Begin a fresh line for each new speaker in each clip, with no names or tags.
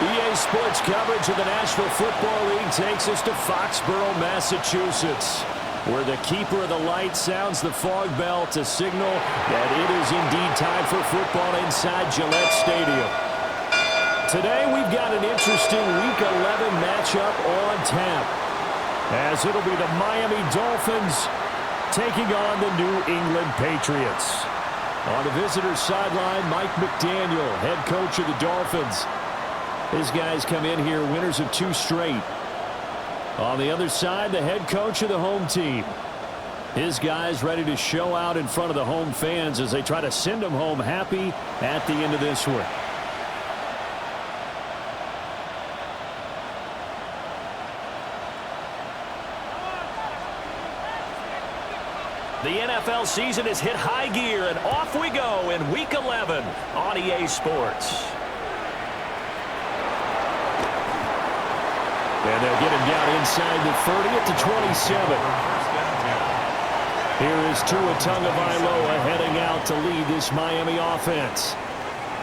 EA Sports coverage of the National Football League takes us to Foxborough, Massachusetts, where the keeper of the light sounds the fog bell to signal that it is indeed time for football inside Gillette Stadium. Today we've got an interesting Week 11 matchup on tap, as it'll be the Miami Dolphins taking on the New England Patriots. On the visitor's sideline, Mike McDaniel, head coach of the Dolphins. His guys come in here winners of 2 straight. On the other side, the head coach of the home team. His guys ready to show out in front of the home fans as they try to send them home happy at the end of this one. The NFL season has hit high gear, and off we go in Week 11 on EA Sports. And they'll get him down inside the 30 at the 27. Here is Tua Tagovailoa heading out to lead this Miami offense.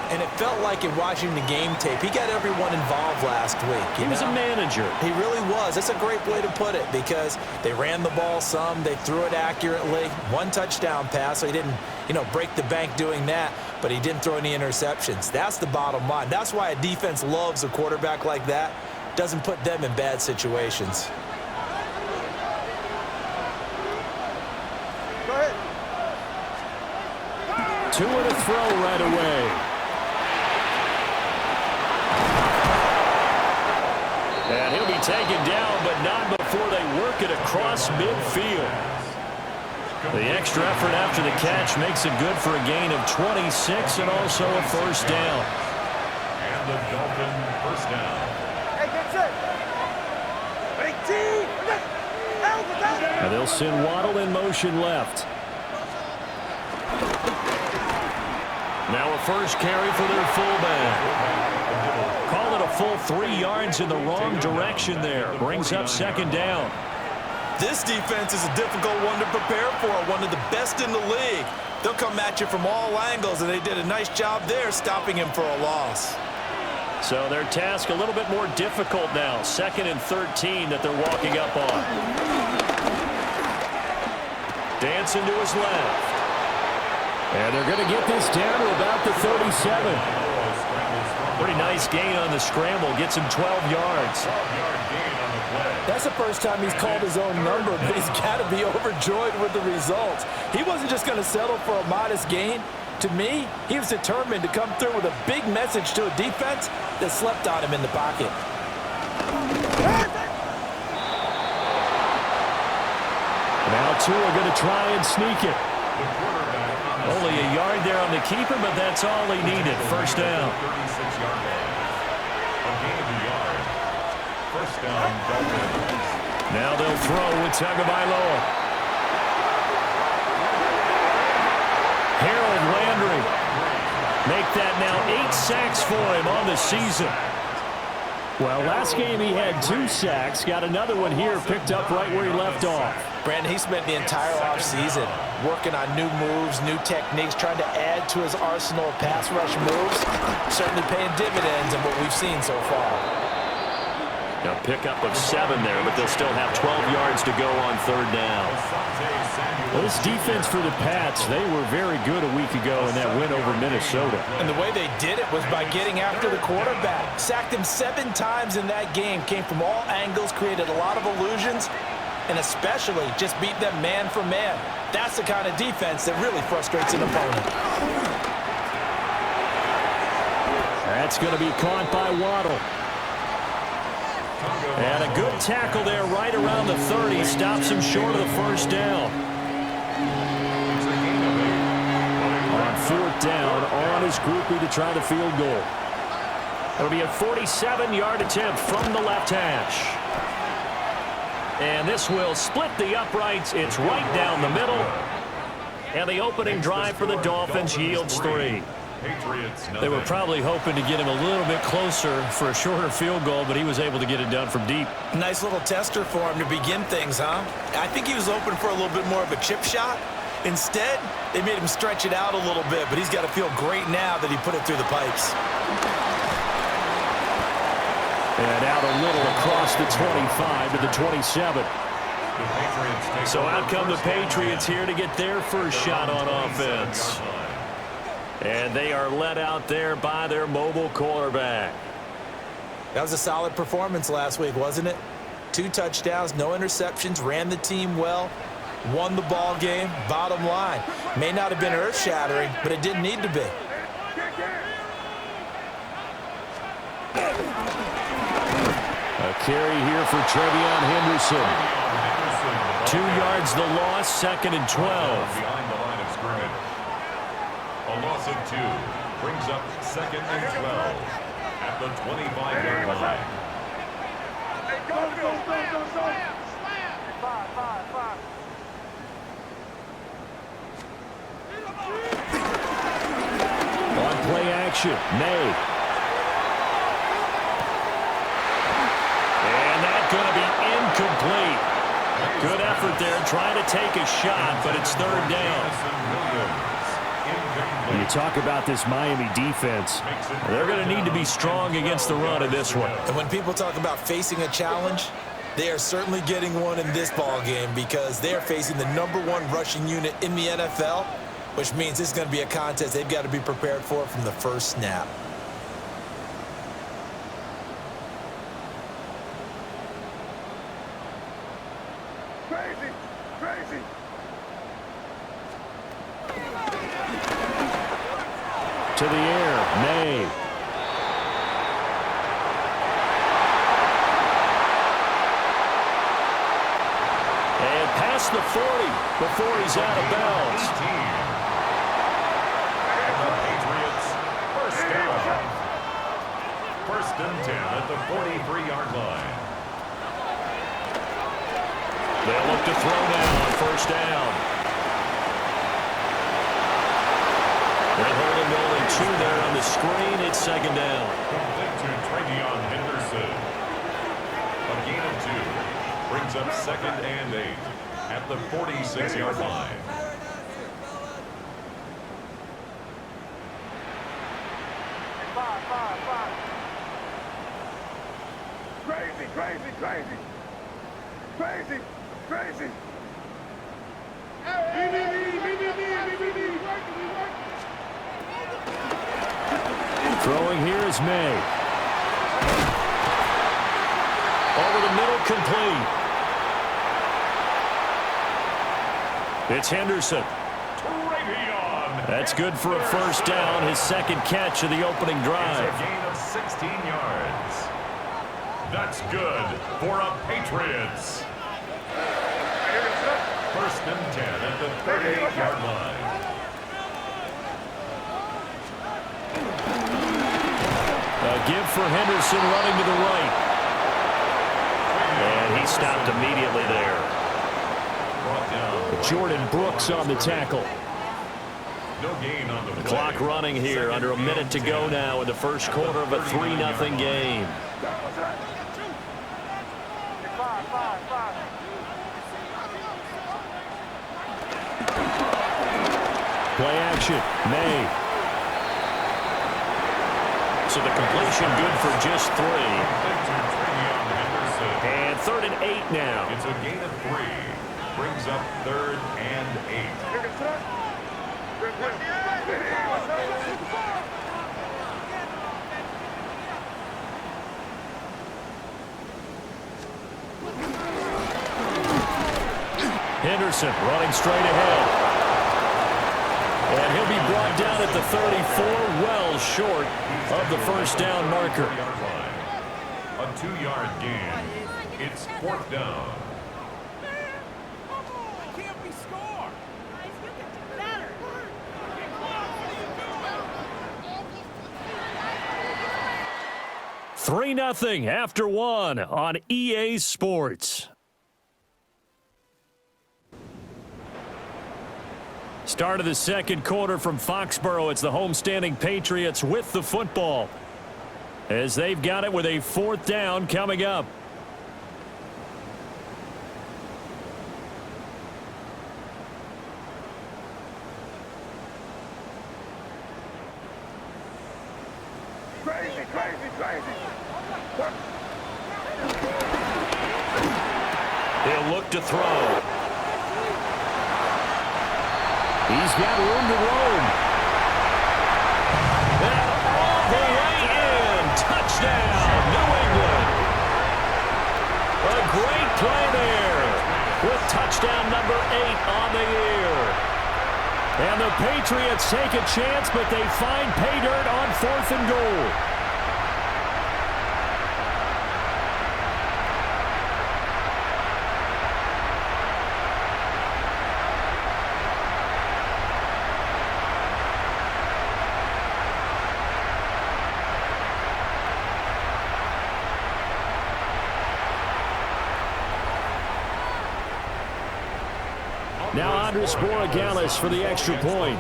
And it felt like in watching the game tape, he got everyone involved last week.
He was a manager.
He really was. That's a great way to put it, because they ran the ball some, they threw it accurately. 1 touchdown pass, so he didn't, break the bank doing that, but he didn't throw any interceptions. That's the bottom line. That's why a defense loves a quarterback like that. Doesn't put them in bad situations.
Go ahead.
Tua to throw right away. And he'll be taken down, but not before they work it across midfield. The extra effort after the catch makes it good for a gain of 26 and also a first down.
And the Dolphin first down.
Hey, get set.
And they'll send Waddle in motion left. Now a first carry for their fullback. Call it a full 3 yards in the wrong direction there. Brings up second down.
This defense is a difficult one to prepare for, one of the best in the league. They'll come at you from all angles, and they did a nice job there stopping him for a loss.
So their task a little bit more difficult now. 2nd and 13 that they're walking up on. Dancing to his left. And they're going to get this down to about the 37. Pretty nice gain on the scramble. Gets him 12 yards.
That's the first time he's called his own number, but he's got to be overjoyed with the results. He wasn't just going to settle for a modest gain. To me, he was determined to come through with a big message to a defense that slept on him in the pocket.
Now Tua going to try and sneak it. Only a yard there on the keeper, but that's all he needed. First down.
36-yard line. A gain of a yard. First down, Dolphins.
Now they'll throw with Tagovailoa. Harold Landry. Make that now 8 sacks for him on the season. Well, last game he had 2 sacks. Got another one here, picked up right where he left off.
Brandon, he spent the entire offseason working on new moves, new techniques, trying to add to his arsenal of pass rush moves. Certainly paying dividends in what we've seen so far.
A pickup of 7 there, but they'll still have 12 yards to go on 3rd down. Well, this defense for the Pats, they were very good a week ago in that win over Minnesota.
And the way they did it was by getting after the quarterback. Sacked him 7 times in that game. Came from all angles, created a lot of illusions, and especially just beat them man for man. That's the kind of defense that really frustrates an opponent.
That's going to be caught by Waddle. And a good tackle there right around the 30. Stops him short of the first down. On 4th down, on his groupie to try the field goal. It'll be a 47-yard attempt from the left hash. And this will split the uprights. It's right down the middle. And the opening drive for the Dolphins yields 3. They were probably hoping to get him a little bit closer for a shorter field goal, but he was able to get it done from deep.
Nice little tester for him to begin things, huh? I think he was open for a little bit more of a chip shot. Instead, they made him stretch it out a little bit, but he's got to feel great now that he put it through the pipes.
And out a little across the 25 to the 27. So out come the Patriots here to get their first shot on offense. And they are led out there by their mobile quarterback.
That was a solid performance last week, wasn't it? 2 touchdowns, no interceptions, ran the team well, won the ball game. Bottom line, may not have been earth-shattering, but it didn't need to be.
A carry here for Trevion Henderson. 2 yards the loss, 2nd and 12.
Behind the line of scrimmage. A loss of 2 brings up 2nd and 12 at the 25-yard line.
On play action, May. And that's going to be incomplete. Good effort there, trying to take a shot, but it's 3rd down. When you talk about this Miami defense, they're going to need to be strong against the run in this one.
And when people talk about facing a challenge, they are certainly getting one in this ball game because they are facing the #1 rushing unit in the NFL, which means this is going to be a contest they've got to be prepared for from the first snap.
To the air, May. And past the 40 before he's out of bounds.
And the Patriots, first down. 1st and 10 at the 43-yard line.
They'll look to throw now on 1st down. They're holding only 2 there on the screen. It's 2nd down.
Complete to Trevion Henderson. A gain of 2 brings up 2nd and 8 at the 46-yard line.
Crazy.
Throwing here is May. Over the middle, complete. It's Henderson. That's good for a 1st down, his 2nd catch of the opening drive.
It's a gain of 16 yards. That's good for a Patriots. 1st and 10 at the 38-yard line.
A give for Henderson running to the right. And he stopped immediately there.
Brought down.
Jordan Brooks on the tackle.
No gain on the play.
Clock running here, under a minute to go now in the 1st quarter of a 3-0 game. Play action, May. So the completion good for just 3. And 3rd and 8 now.
It's a gain of 3. Brings up 3rd and 8.
Henderson running straight ahead. And he'll be brought down at the 34, well short of the 1st down marker.
A 2-yard gain. It's 4th down.
Can't we score? Guys, you can do better.
3-0 after 1 on EA Sports. Start of the 2nd quarter from Foxborough. It's the homestanding Patriots with the football, as they've got it with a 4th down coming up. He'll look to throw. He's got room to roam. And all the way in. Touchdown, New England. A great play there with touchdown number 8 on the year. And the Patriots take a chance, but they find pay dirt on 4th and goal. Now Andres Borregales for the extra point.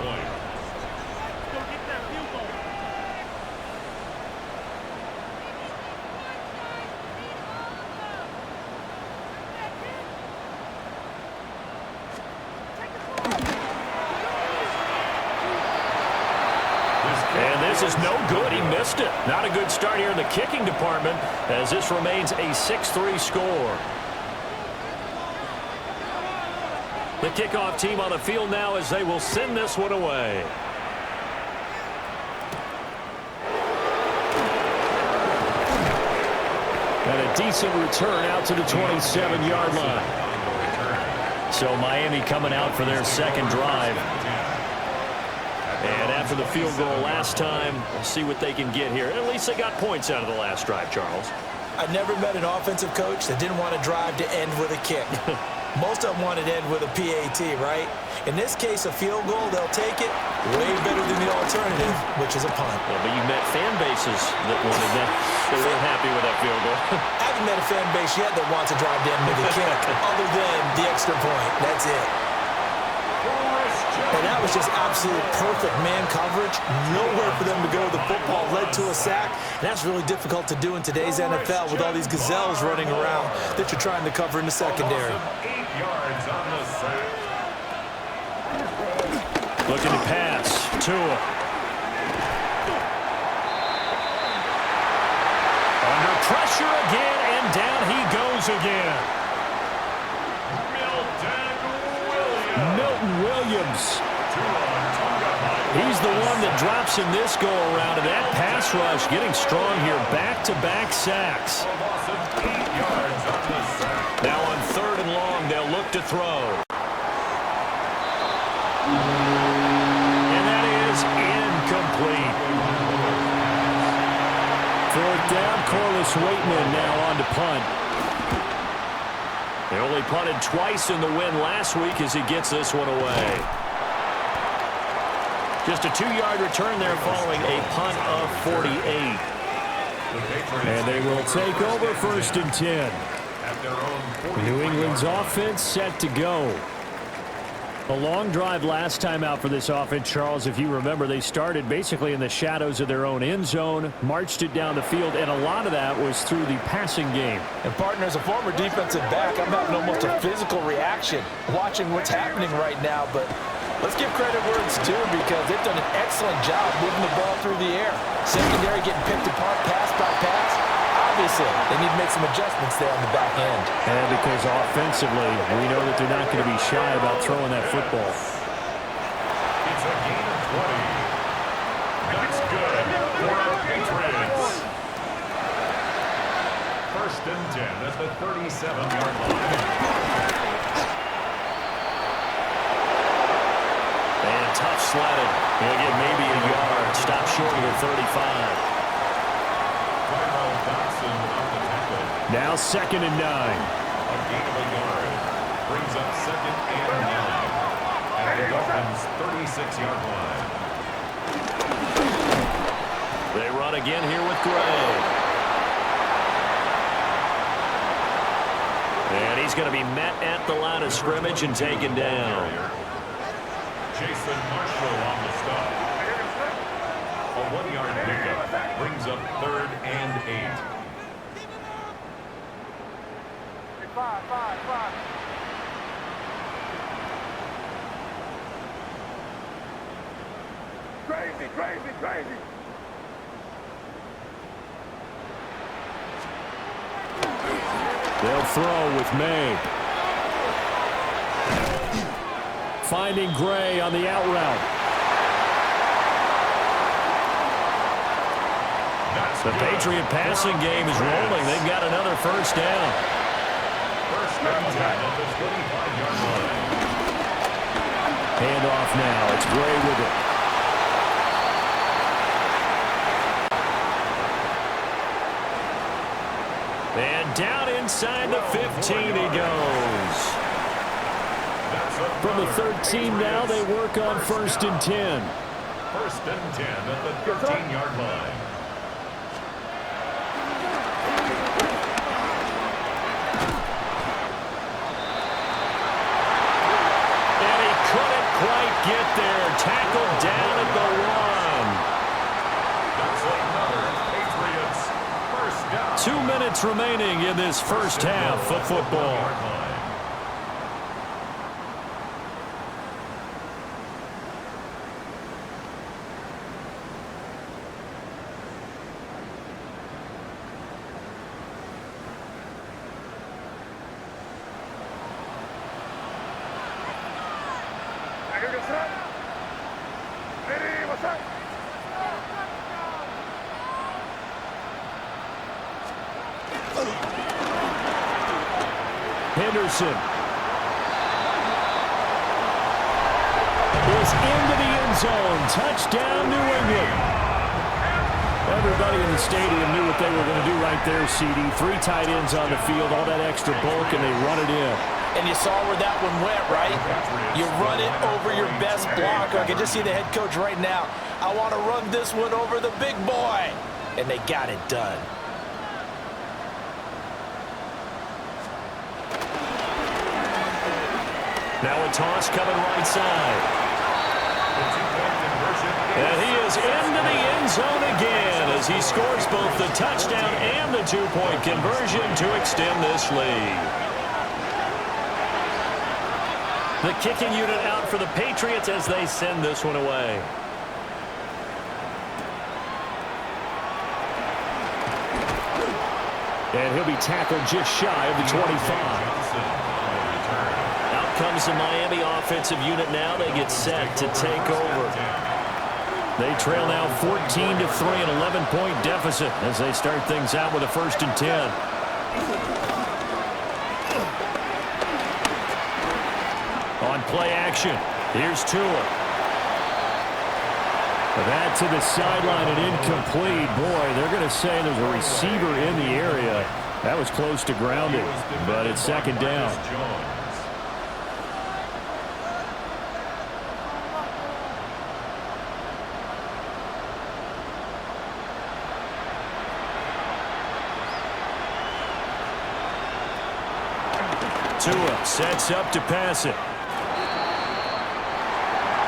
And this is no good. He missed it. Not a good start here in the kicking department as this remains a 6-3 score. The kickoff team on the field now as they will send this one away. And a decent return out to the 27-yard line. So Miami coming out for their second drive. And after the field goal last time, we'll see what they can get here. At least they got points out of the last drive, Charles.
I never met an offensive coach that didn't want to drive to end with a kick. Most of them want to end with a PAT, right? In this case, a field goal, they'll take it way better than the alternative, which is a punt.
Yeah, but you met fan bases that wanted that. They weren't happy with that field goal.
I haven't met a fan base yet that wants to drive to end with a kick, other than the extra point. That's it. And that was just absolute perfect man coverage. Nowhere for them to go. The football led to a sack. And that's really difficult to do in today's NFL with all these gazelles running around that you're trying to cover in the secondary.
8 yards on the sack.
Looking to pass. Tua. Under pressure again, and down he goes again. Milton Williams. He's the one that drops in this go-around, and that pass rush getting strong here. Back-to-back sacks. Now on 3rd and long, they'll look to throw. And that is incomplete. 4th down, Corliss Waitman now on to punt. They only punted twice in the win last week as he gets this one away. Just a 2-yard return there following a punt of 48. And they will take over 1st and 10. New England's offense set to go. A long drive last time out for this offense, Charles. If you remember, they started basically in the shadows of their own end zone, marched it down the field, and a lot of that was through the passing game.
And, partner, as a former defensive back, I'm having almost a physical reaction watching what's happening right now. But let's give credit where it's due because they've done an excellent job moving the ball through the air. Secondary getting picked apart pass by pass. Obviously, they need to make some adjustments there on the back end.
And because offensively, we know that they're not going to be shy about throwing that football.
It's a gain of 20. That's good for the Patriots. 1st and 10 at the 37-yard line.
And tough sledding. He'll get maybe a yard. Stop short of the 35. Now 2nd and 9.
A gain of a yard. Brings up 2nd and 9. At the Dolphins' 36-yard line.
They run again here with Gray. And he's going to be met at the line of scrimmage and taken down.
Jason Marshall on the stop. A 1-yard pickup. Brings up 3rd and 8.
5. Crazy.
They'll throw with May. Finding Gray on the out route. The Patriot passing game is rolling. They've got another first down.
First and 10 at the 25-yard line.
Hand off now. It's Gray with it. And down inside the 15 he goes. From the 13 now, they work on first and 10.
First and 10 at the 13-yard line.
Get there, tackled down at the 1.
That's another Patriots first down.
2 minutes remaining in this first half of football. Henderson is into the end zone. Touchdown, New England. Everybody in the stadium knew what they were going to do right there, CD. 3 tight ends on the field, all that extra bulk, and they run it in.
And you saw where that one went, right? You run it over your best blocker. I can just see the head coach right now. I want to run this one over the big boy. And they got it done.
Now a toss coming right side. And he is into the end zone again as he scores both the touchdown and the 2-point conversion to extend this lead. The kicking unit out for the Patriots as they send this one away. And he'll be tackled just shy of the 25. Comes the Miami offensive unit now. They get set to take over. They trail now 14-3, an 11-point deficit as they start things out with a first and 10. On play action, here's Tua. That to the sideline and incomplete. Boy, they're going to say there's a receiver in the area. That was close to grounding, but it's second down. Tua sets up to pass it.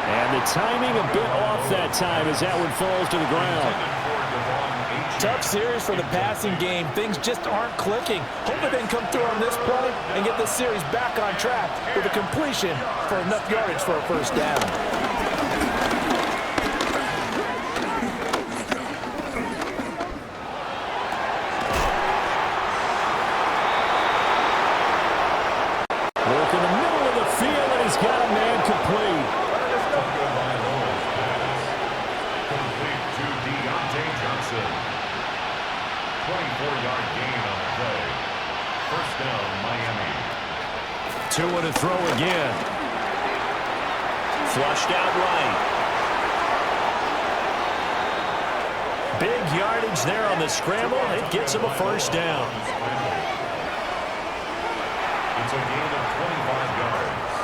And the timing a bit off that time as that one falls to the ground.
Tough series for the passing game. Things just aren't clicking. Hoping they can come through on this play and get this series back on track with a completion for enough yardage for a first down.
Tua to throw again. Flushed out right. Big yardage there on the scramble. It gets him a first down.
It's a gain of 25 yards.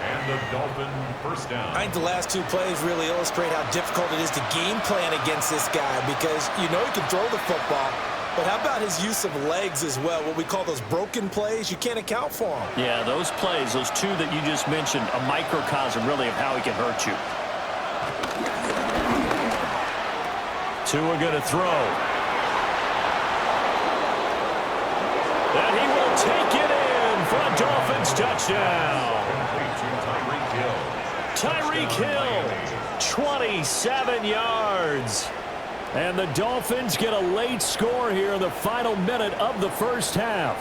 And the Dolphin first down.
I think the last 2 plays really illustrate how difficult it is to game plan against this guy because you know he can throw the football. But how about his use of legs as well, what we call those broken plays? You can't account for them.
Yeah, those plays, those 2 that you just mentioned, a microcosm really of how he can hurt you. Tua going to throw. And he will take it in for a Dolphins touchdown. Tyreek Hill, 27 yards. And the Dolphins get a late score here in the final minute of the first half.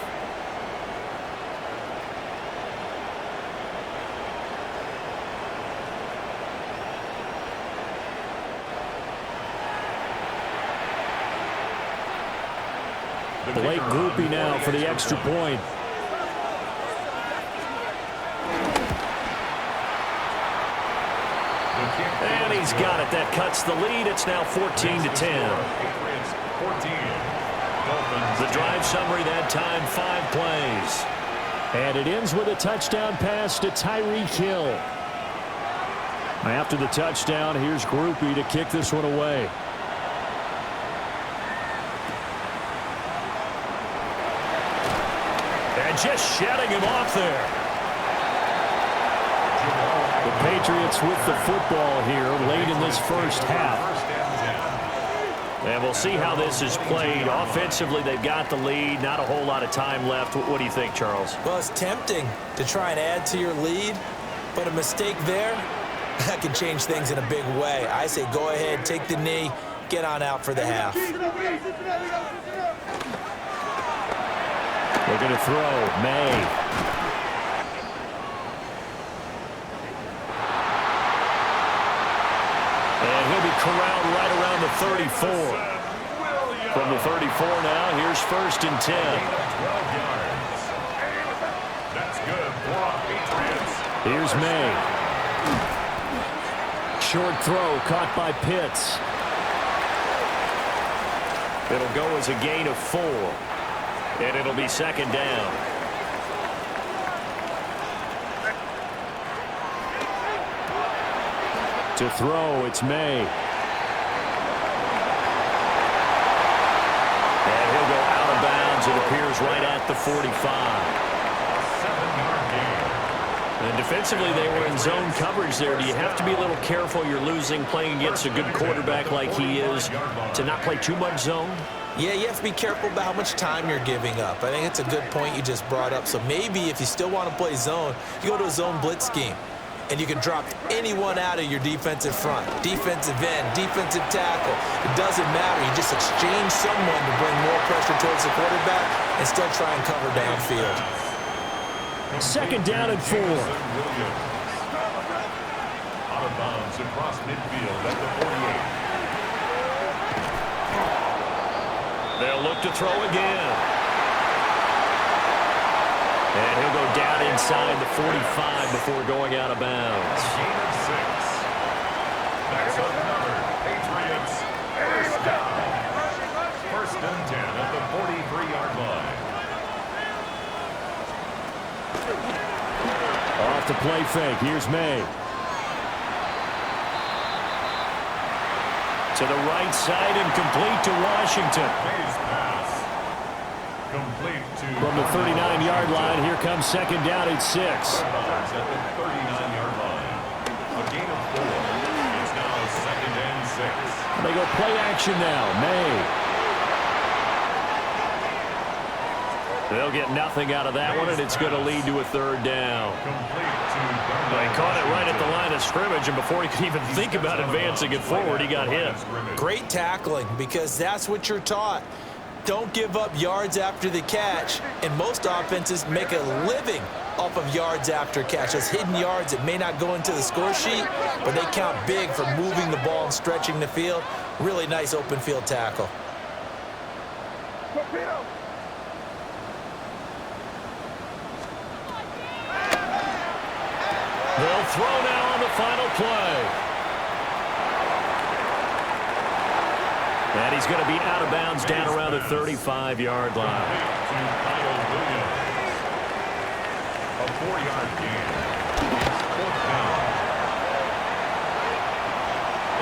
The late groupie now for the extra point. And he's got it. That cuts the lead. It's now 14-10. The drive summary that time, 5 plays. And it ends with a touchdown pass to Tyreek Hill. After the touchdown, here's Groupie to kick this one away. And just shutting him off there. The Patriots with the football here late in this first half. And we'll see how this is played. Offensively, they've got the lead. Not a whole lot of time left. What do you think, Charles?
Well, it's tempting to try and add to your lead, but a mistake there, that can change things in a big way. I say go ahead, take the knee, get on out for the half.
They're going to throw. May. And he'll be corralled right around the 34. From the 34 now, here's 1st and 10.
That's good for Patriots.
Here's May. Short throw caught by Pitts. It'll go as a gain of 4. And it'll be 2nd down. To throw, it's May. And he'll go out of bounds. It appears right at the 45.
7-yard gain.
And defensively, they were in zone coverage there. Do you have to be a little careful? You're losing, playing against a good quarterback like he is, to not play too much zone?
Yeah, you have to be careful about how much time you're giving up. I think it's a good point you just brought up. So maybe if you still want to play zone, you go to a zone blitz scheme. And you can drop anyone out of your defensive front. Defensive end, defensive tackle. It doesn't matter. You just exchange someone to bring more pressure towards the quarterback and still try and cover downfield.
2nd down and 4.
Out of bounds across midfield at the 48.
They'll look to throw again. And he'll go down inside the 45 before going out of bounds.
Gain of 6. That's another Patriots first down. 1st and 10 at the 43-yard line.
Off the play fake. Here's May. To the right side and complete to Washington.
May's pass. Complete to
From the 39-yard line, here comes 2nd down and 6.
At the 39-yard line. A gain of 4. It's now 2nd and 6.
They go play action now. May. They'll get nothing out of that one, and it's going to lead to a 3rd down. They caught it right at the line of scrimmage, and before he could even think about advancing it forward, he got hit.
Great tackling, because that's what you're taught. Don't give up yards after the catch, and most offenses make a living off of yards after catch. Those hidden yards that may not go into the score sheet, but they count big for moving the ball and stretching the field. Really nice open field tackle.
They'll throw now on the final play. And he's going to be out of bounds down around the 35-yard line.
A 4-yard gain. 4th down.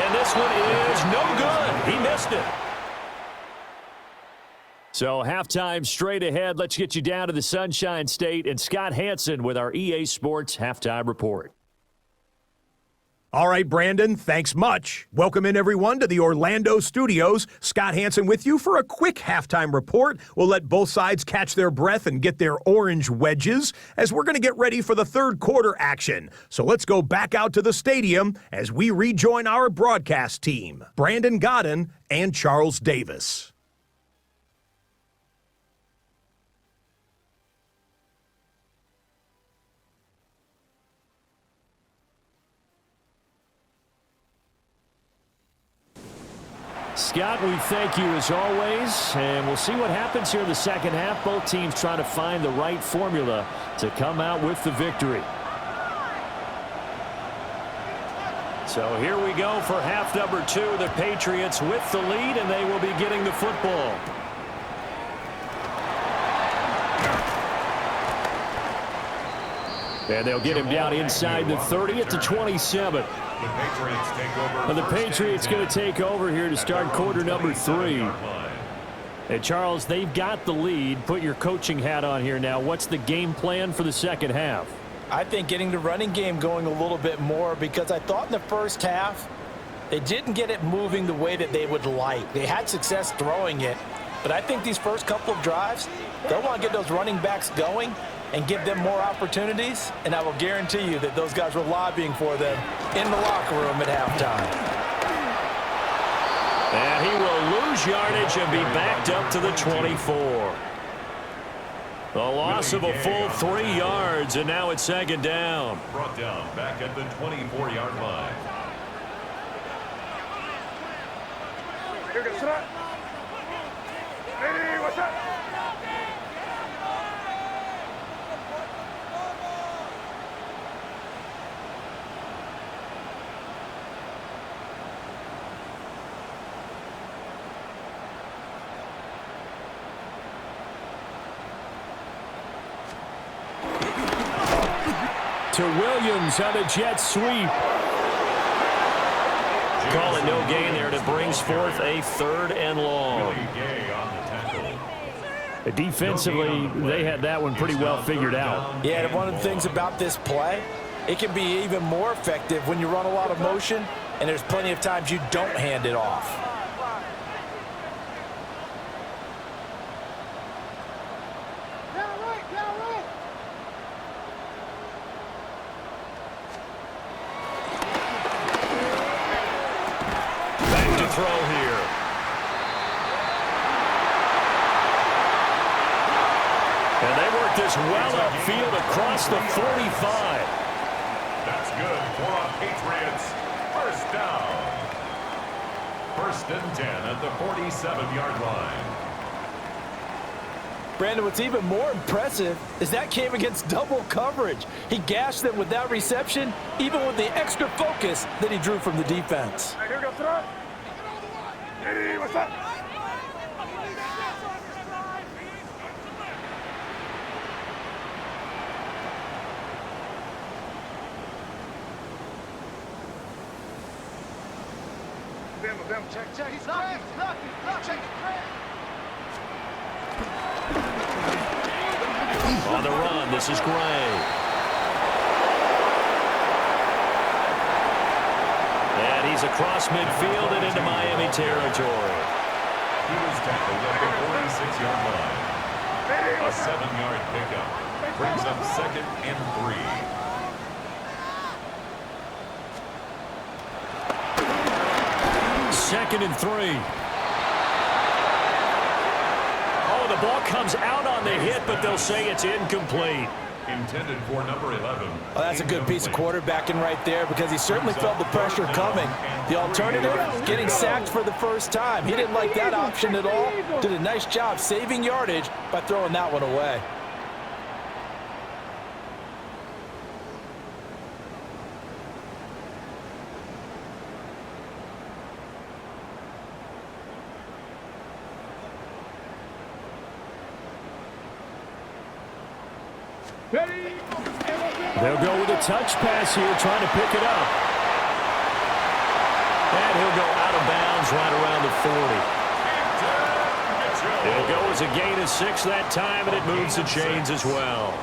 And this one is no good. He missed it. So halftime straight ahead. Let's get you down to the Sunshine State and Scott Hansen with our EA Sports Halftime Report.
All right, Brandon, thanks much. Welcome in, everyone, to the Orlando studios. Scott Hansen with you for a quick halftime report. We'll let both sides catch their breath and get their orange wedges as we're going to get ready for the 3rd quarter action. So let's go back out to the stadium as we rejoin our broadcast team, Brandon Godden and Charles Davis.
Scott, we thank you as always, and we'll see what happens here in the second half. Both teams trying to find the right formula to come out with the victory. So here we go for half number 2. The Patriots with the lead, and they will be getting the football. And they'll get him down inside the 30 at the 27. And the Patriots going to take over here to start quarter number 3. And Charles, they've got the lead. Put your coaching hat on here now. What's the game plan for the second half?
I think getting the running game going a little bit more, because I thought in the first half they didn't get it moving the way that they would like. They had success throwing it, but I think these first couple of drives, they'll want to get those running backs going and give them more opportunities, and I will guarantee you that those guys were lobbying for them in the locker room at halftime.
And he will lose yardage and be backed up to the 24. The loss of a full 3 yards, and now it's second down.
Brought down back at the 24-yard line.
Here goes that. Ready, what's up?
To Williams on a jet sweep. Call it no gain there, and it brings forth a 3rd and long. Defensively, they had that one pretty well figured out.
Yeah, and one of the things about this play, it can be even more effective when you run a lot of motion, and there's plenty of times you don't hand it off.
Throw here. And they work this well upfield across the 45.
That's good for our Patriots. First down. 1st and 10 at the 47-yard line.
Brandon, what's even more impressive is that came against double coverage. He gashed them with that reception, even with the extra focus that he drew from the defense.
Right, here goes that. Hey, what's up? Bam, check. He's lucky. Check.
On the run, this is Gray. And he's across midfield and into Miami territory.
He was tackled at the 46-yard line. A 7-yard pickup brings up 2nd and 3.
2nd and 3. Oh, the ball comes out on the hit, but they'll say it's incomplete.
Intended for number 11.
Oh, that's a good piece of quarterbacking right there, because he certainly felt the pressure coming. The alternative, getting sacked for the first time. He didn't like that option at all. Did a nice job saving yardage by throwing that one away.
They'll go with a touch pass here, trying to pick it up. And he'll go out of bounds right around the 40. It'll go as a gain of 6 that time, and it moves the chains as well.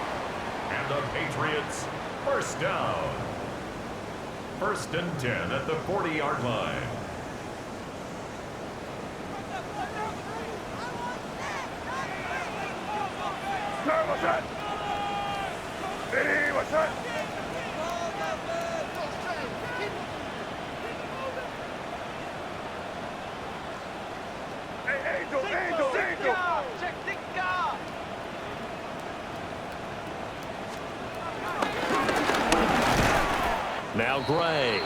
And the Patriots, first down. 1st and 10 at the 40-yard line.
What's that? Hey, what's that? Hey, Angel. Check.
Now Gray.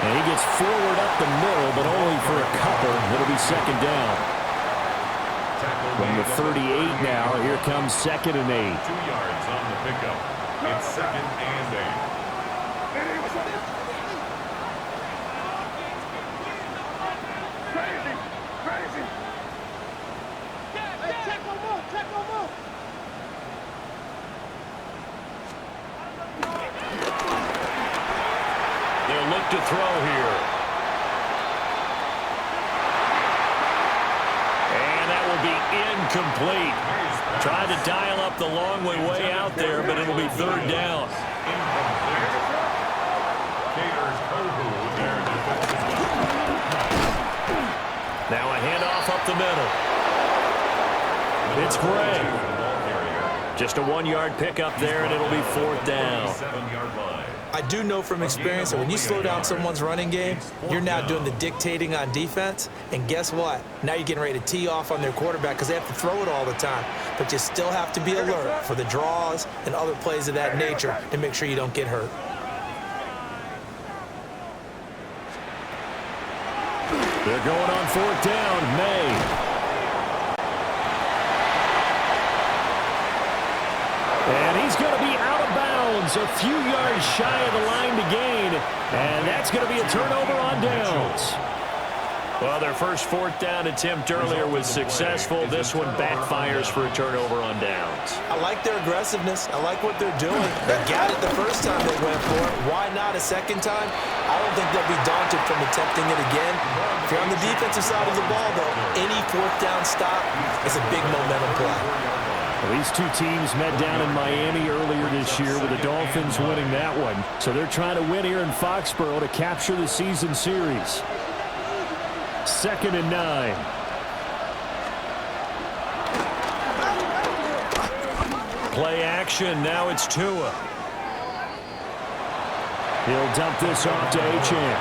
And he gets forward up the middle, but only for a couple. It'll be second down. From the 38 now, here comes second and 8.
2 yards on the pickup. It's second and 8.
They'll look to throw here. And that will be incomplete. Tried to dial up the long way out there, but it'll be third down. Now a handoff up the middle. It's Gray. Just a 1-yard pickup there, and it'll be fourth down.
I do know from experience that when you slow down someone's running game, you're now doing the dictating on defense. And guess what? Now you're getting ready to tee off on their quarterback because they have to throw it all the time. But you still have to be alert for the draws and other plays of that nature to make sure you don't get hurt.
They're going on fourth down. May. And he's going to be out of bounds, a few yards shy of the line to gain. And that's going to be a turnover on downs. Well, their first fourth down attempt earlier was successful. This one backfires for a turnover on downs.
I like their aggressiveness. I like what they're doing. They got it the first time they went for it. Why not a second time? I don't think they'll be daunted from attempting it again. If you're on the defensive side of the ball, though, any fourth down stop is a big momentum play.
Well, these two teams met down in Miami earlier this year with the Dolphins winning that one. So they're trying to win here in Foxborough to capture the season series. Second and 9. Play action. Now it's Tua. He'll dump this off to Achane.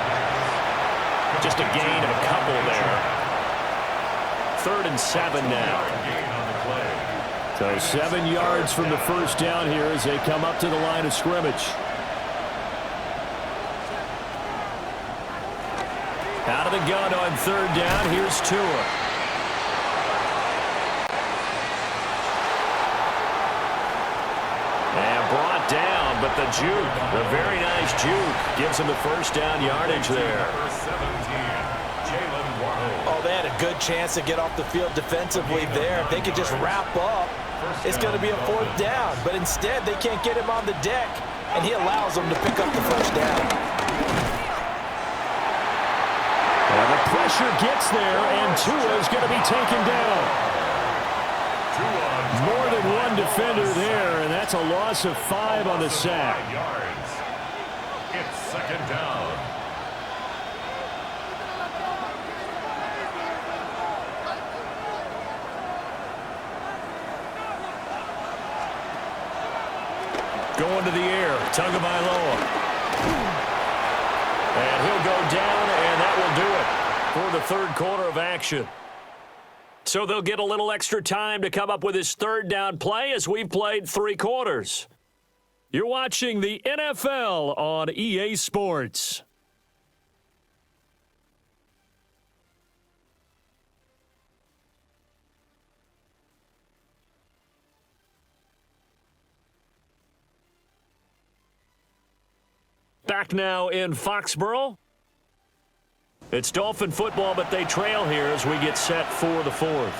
Just a gain of a couple there. 3rd and 7 now. So 7 yards from the first down here as they come up to the line of scrimmage. Out of the gun on 3rd down. Here's Tua. And brought down, but the juke, the very nice juke, gives him the first down yardage there.
Oh, they had a good chance to get off the field defensively there. If they could just wrap up, it's going to be a fourth down. But instead, they can't get him on the deck, and he allows them to pick up the first down.
Well, the pressure gets there, and Tua is going to be taken down. More than one defender there, and that's a loss of 5 on the sack.
It's second down.
Going to the air, Tagovailoa. And he'll go down, and that will do it for the third quarter of action. So they'll get a little extra time to come up with his third down play as we've played 3 quarters. You're watching the NFL on EA Sports. Back now in Foxborough. It's Dolphin football, but they trail here as we get set for the 4th.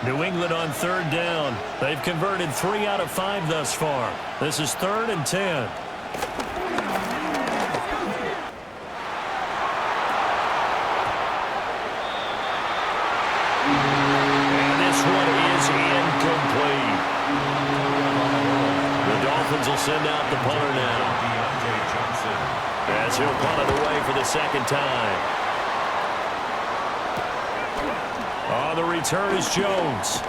New England on 3rd down. They've converted 3 out of 5 thus far. This is 3rd and 10. Will send out the punter now. As he'll punt it away for the second time. On the return is Jones.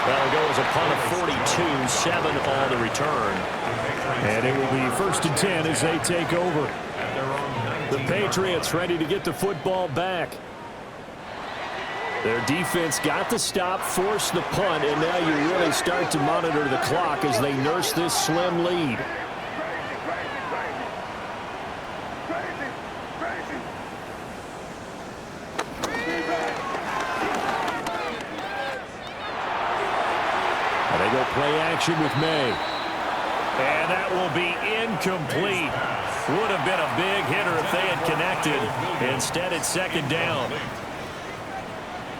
That'll go as a punt of 42, 7 on the return. And it will be 1st and 10 as they take over. The Patriots ready to get the football back. Their defense got the stop, forced the punt, and now you really start to monitor the clock as they nurse this slim lead. And they go play action with May. And that will be incomplete. Would have been a big hitter if they had connected. Instead, it's second down.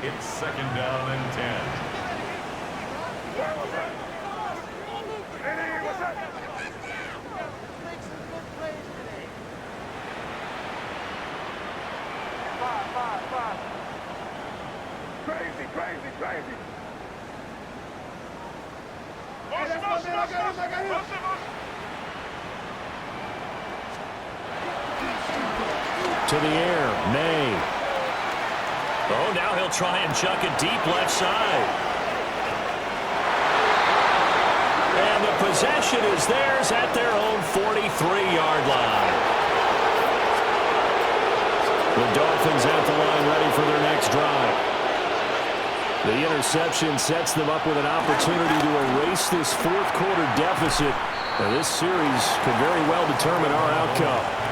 It's second down and 10.
Crazy.
To the air, May. Oh, now he'll try and chuck it deep left side. And the possession is theirs at their own 43-yard line. The Dolphins at the line ready for their next drive. The interception sets them up with an opportunity to erase this fourth quarter deficit. Now, this series could very well determine our outcome.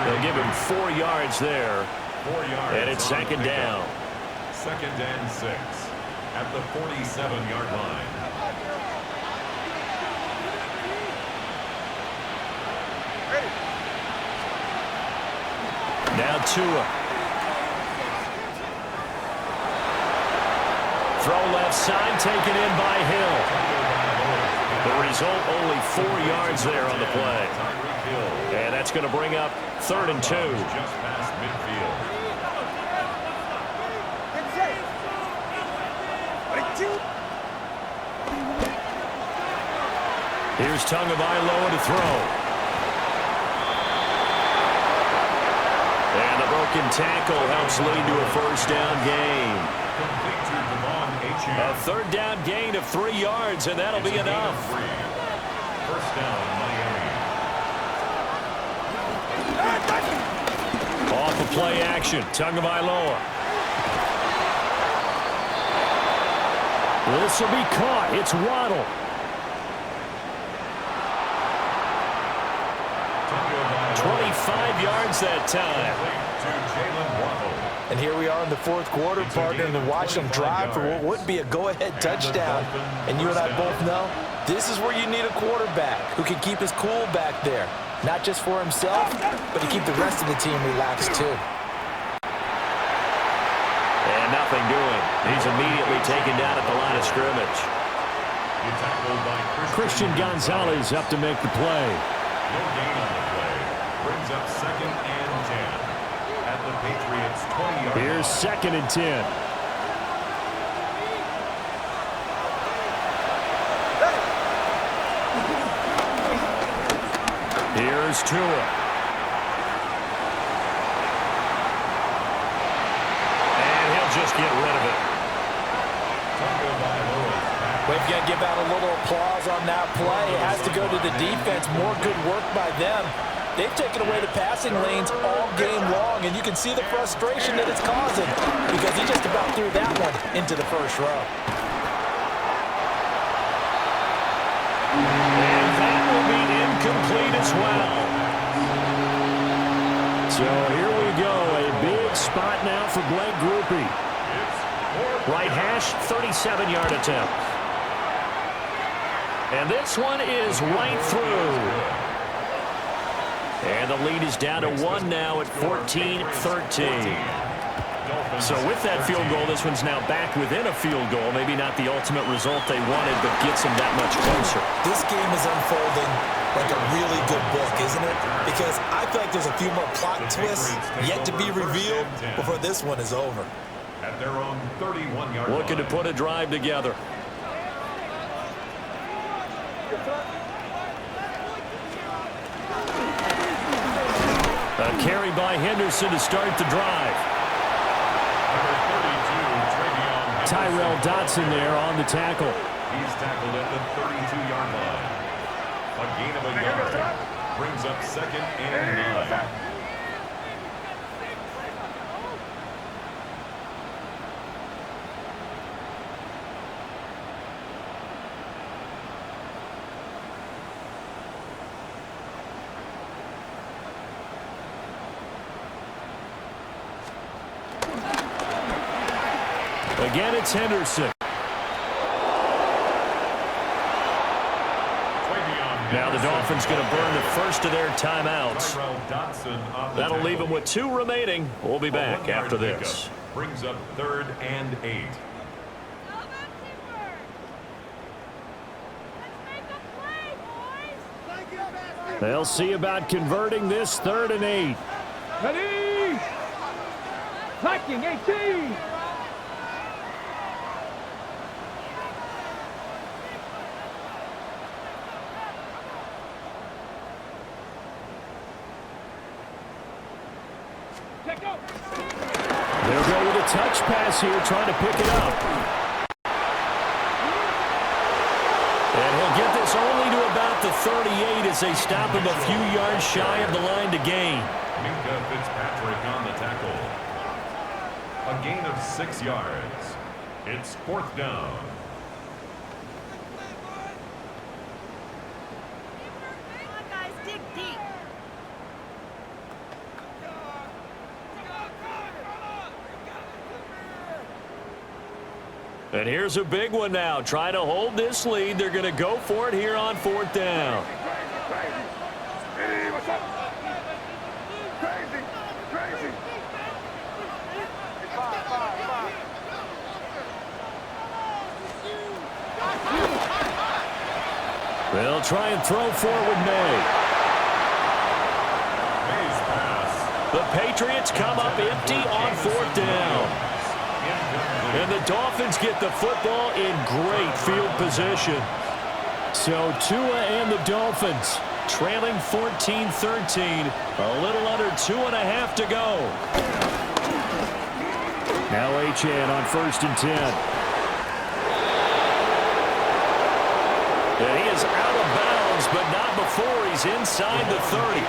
They'll give him 4 yards there.
4 yards.
And it's second down.
Second and 6 at the 47-yard line.
Now Tua. Throw left side, taken in by Hill. The result, only 4 yards there on the play. And that's going to bring up 3rd and 2.
Just past midfield.
Here's Tagovailoa to throw. And the broken tackle helps lead to a first down gain. A 3rd down gain of 3 yards, and that'll be enough.
First down, Miami.
Off the play action, Tagovailoa. This will be caught. It's Waddle. 25 yards that time.
And here we are in the fourth quarter, partner, and watch them drive for what would be a go-ahead touchdown. And you and I both know this is where you need a quarterback who can keep his cool back there. Not just for himself, but to keep the rest of the team relaxed too.
And nothing doing. He's immediately taken down at the line of scrimmage. Christian Gonzalez up to make the play.
No gain on the play. Brings up second and 10 at the Patriots 20-yard line.
Here's second and 10. Here's Tua. And he'll just get rid of it.
We've got to give out a little applause on that play. It has to go to the defense. More good work by them. They've taken away the passing lanes all game long, and you can see the frustration that it's causing because he just about threw that one into the first row.
And that will be incomplete as well. So here we go. A big spot now for Blake Groupie. Right hash, 37-yard attempt. And this one is right through. And the lead is down to 1 now at 14-13. So with that field goal, this one's now back within a field goal. Maybe not the ultimate result they wanted, but gets them that much closer.
This game is unfolding like a really good book, isn't it? Because I feel like there's a few more plot twists yet to be revealed before this one is over.
At their own 31-yard line.
Looking to put a drive together. A carry by Henderson to start the drive. Tyrell Dotson there on the tackle.
He's tackled at the 32-yard line. A gain of a yard. Brings up second and 9.
Again, it's Henderson. Now the Dolphins going to burn the first of their timeouts. That'll leave them with 2 remaining. We'll be back after this.
Brings up 3rd and 8.
They'll see about converting this 3rd and 8.
Ready! Attacking 18!
They'll go with a touch pass here, trying to pick it up. And he'll get this only to about the 38 as they stop him a few yards shy of the line to gain.
Minka Fitzpatrick on the tackle. A gain of 6 yards. It's 4th down.
Come on, guys, dig deep.
And here's a big one now. Trying to hold this lead. They're going to go for it here on 4th down. They'll try and throw forward May.
May's pass.
The Patriots come up empty on 4th down. And the Dolphins get the football in great field position. So Tua and the Dolphins trailing 14-13. A little under 2.5 to go. Now Achane on 1st and 10. And he is out of bounds, but not before he's inside the 30.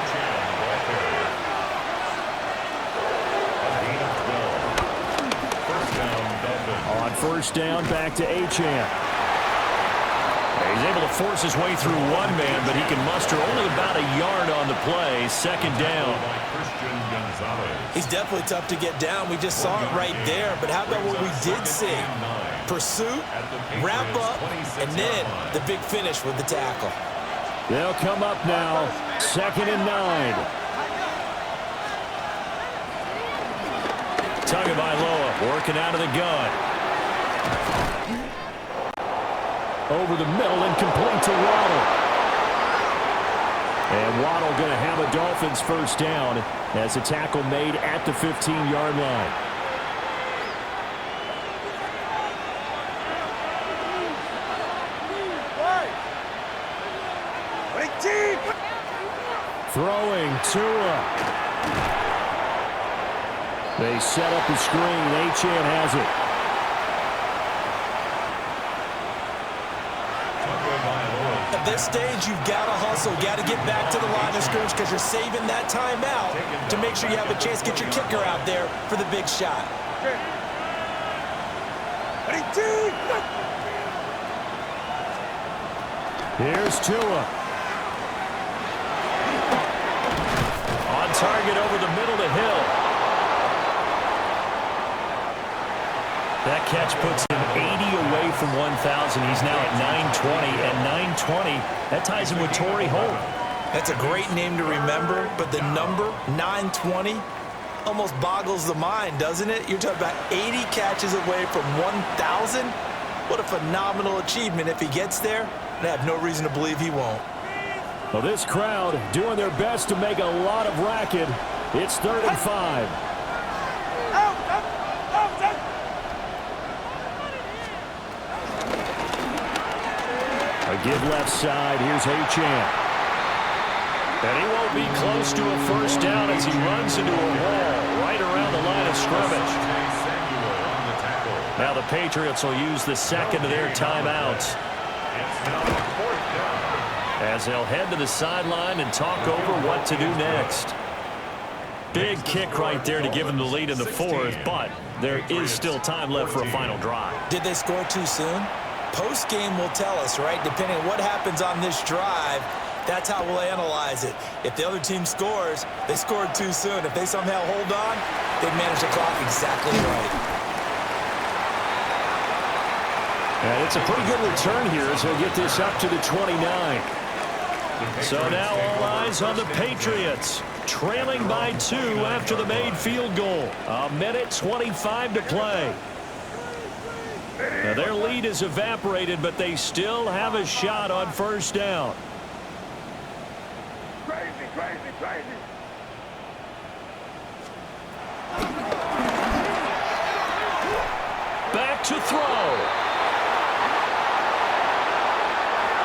On 1st down, back to Achane. He's able to force his way through one man, but he can muster only about a yard on the play. 2nd down.
He's definitely tough to get down. We just saw it right there. But how about what we did see? Pursuit, wrap up, and then the big finish with the tackle.
They'll come up now. 2nd and 9. Tagovailoa working out of the gun. Over the middle and complete to Waddle. And Waddle going to have a Dolphins 1st down as a tackle made at the 15-yard line. Throwing Tua. They set up the screen. Achane has it.
At this stage, you've got to hustle. Got to get back to the line of scrimmage because you're saving that timeout to make sure you have a chance to get your kicker out there for the big shot.
Here's Tua. On target over the middle to Hill. That catch puts him 80 away from 1,000. He's now at 920, and 920, that ties him with Torrey Holt.
That's a great name to remember, but the number, 920, almost boggles the mind, doesn't it? You're talking about 80 catches away from 1,000? What a phenomenal achievement. If he gets there, I have no reason to believe he won't.
Well, this crowd doing their best to make a lot of racket. It's 3rd and 5. A give left side. Here's Achane. And he won't be close to a 1st down as he runs into a wall right around the line of scrimmage. Now the Patriots will use the 2nd of their timeouts as they'll head to the sideline and talk over what to do next. Big kick right there to give them the lead in the 4th, but there is still time left for a final drive.
Did they score too soon? Post-game will tell us, right? Depending on what happens on this drive, that's how we'll analyze it. If the other team scores, they scored too soon. If they somehow hold on, they manage the clock exactly right.
And it's a pretty good return here as he'll get this up to the 29. So now all eyes on the Patriots, trailing by 2 after the made field goal. A minute 25 to play. Now their lead is evaporated, but they still have a shot on first down. Back to throw.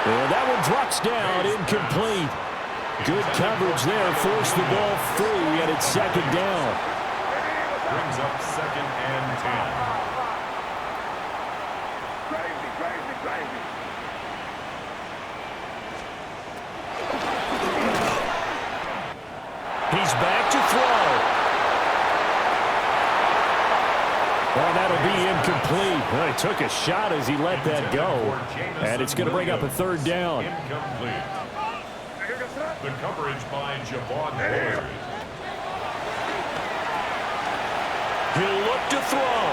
And that one drops down, incomplete. Good coverage there, forced the ball free, and it's second down.
Brings up second and 10.
He's back to throw. And that'll be incomplete. Well, he took a shot as he let that go. And it's going to bring up a third down.
Incomplete. The coverage by Javon Ward.
He'll look to throw.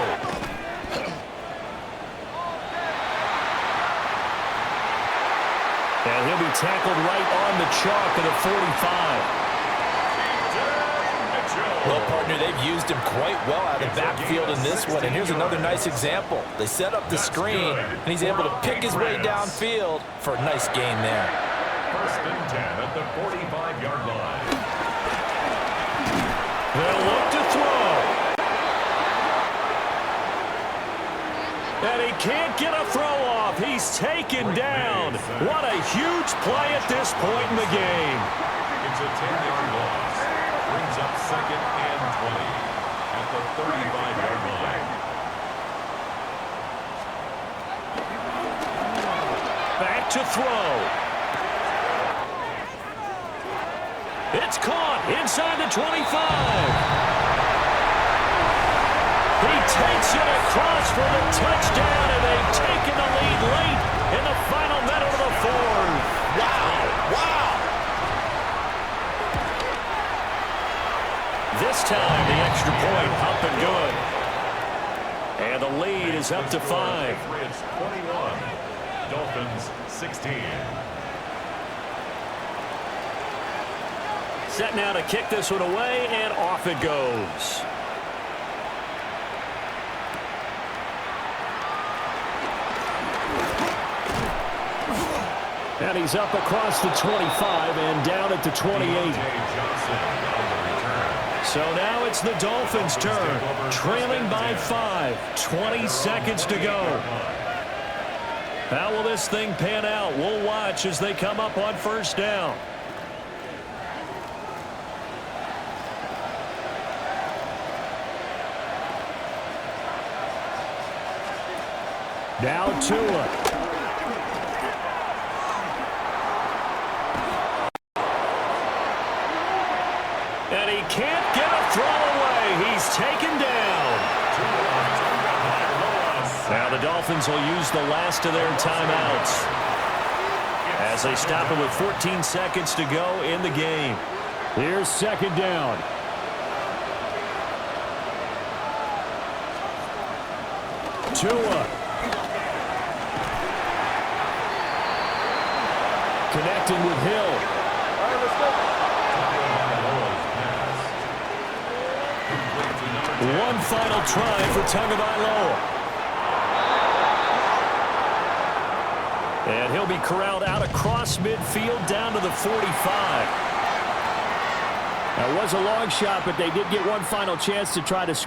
And he'll be tackled right on the chalk of the 45.
Well, partner, they've used him quite well out of the backfield in this one. And here's another nice example. They set up the screen, and he's able to pick his way downfield for a nice gain there.
First and 10 at the 45-yard line.
They'll look to throw. And he can't get a throw off. He's taken down. What a huge play at this point in the game.
It's a 10-yard loss. Brings up second and 20 at the 35-yard line.
Back to throw. It's caught inside the 25. He takes it across for the touchdown, and they've taken the lead late in the final minute of the fourth.
Wow! Wow!
This time, the extra point up and good. And the lead is up to 5.
Patriots 21, Dolphins 16.
Set now to kick this one away, and off it goes. And he's up across the 25 and down at the 28. So now it's the Dolphins' turn, trailing by 5, 20 seconds to go. How will this thing pan out? We'll watch as they come up on first down. Now Tua. And he can't get a throw away. He's taken down. Now the Dolphins will use the last of their timeouts as they stop it with 14 seconds to go in the game. Here's second down. Tua. Connecting with Hill. One final try for Tagovailoa. And he'll be corralled out across midfield down to the 45. That was a long shot, but they did get one final chance to try to score.